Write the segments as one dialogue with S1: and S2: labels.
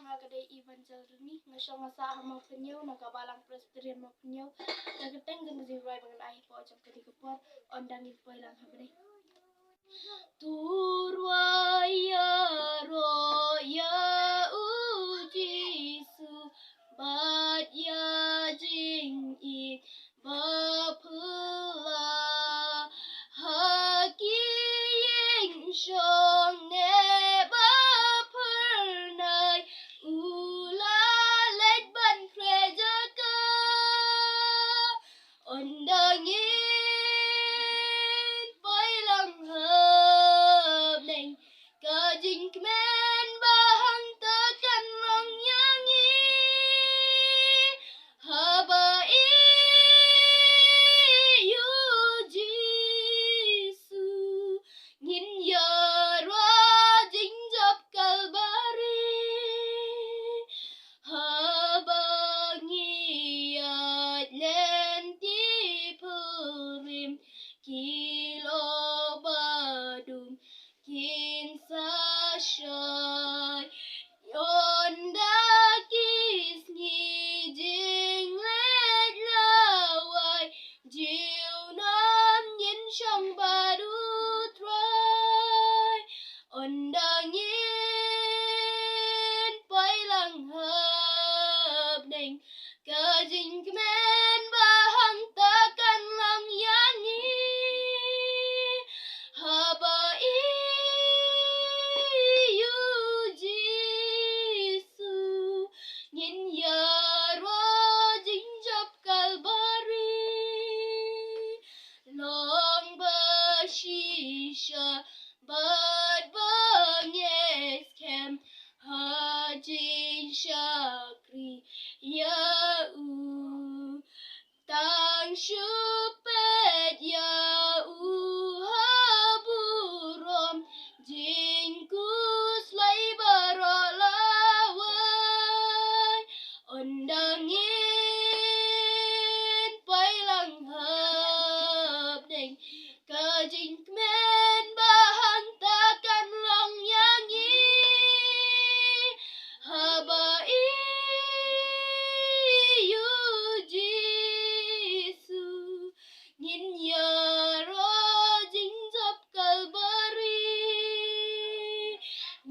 S1: hagaday evangelini ngasong ngasa mo penyo nagabalang presbyterian mo penyo nagateng jeng zirai bangan ahi po jam kedigapor ondang ipoy lang hagaday turwaya roya ujisu bat ya jing I bapula haki ying shong ne bapernai ula let ban krejaka ondangin pailang hab neng kajing kemen bahang tekan long yangi habai yu jisu ngin yarwa jing jab kalbari habangi at lenti purim kilo badum kinsa shay yonda kisngi jing let lawai jiu nam yin shong badu try ondangin pailang hab neng kajing kemen bahang takan lang yangi habai yu jisu ngin yarwa jing jab kalbari long bashisha bad banges kem hajin shakri ya tang shupet ya haburom jingkus lai barolawai ondangin pailang hab neng kajing kemen bahang takan long yangi habai yu jisu ngin yaro jing jab kalbari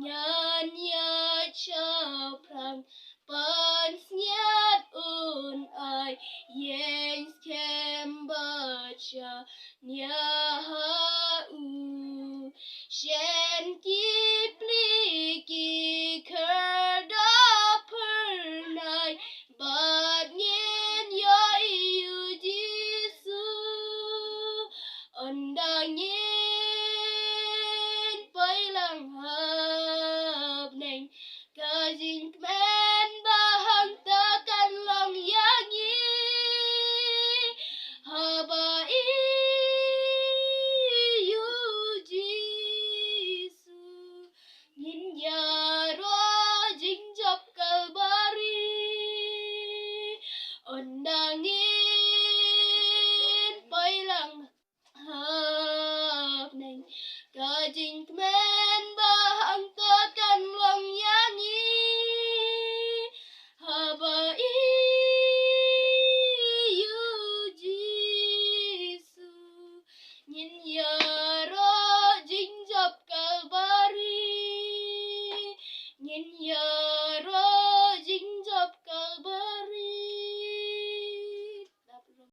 S1: nyan ya chao prang pan snyat un ai yeng kem bacha nya ha shen ki pliki kerda pernai bad ngin ya yu jisu ondangin pailang hab neng kajing kemen bahang takan long yangi habai yu jisu ngin yarwa jing jab kalbari ondangin pailang hab neng kajing kemen bahang takan long yangi habai yu jisu ngin yaro jing jab kalbari ngin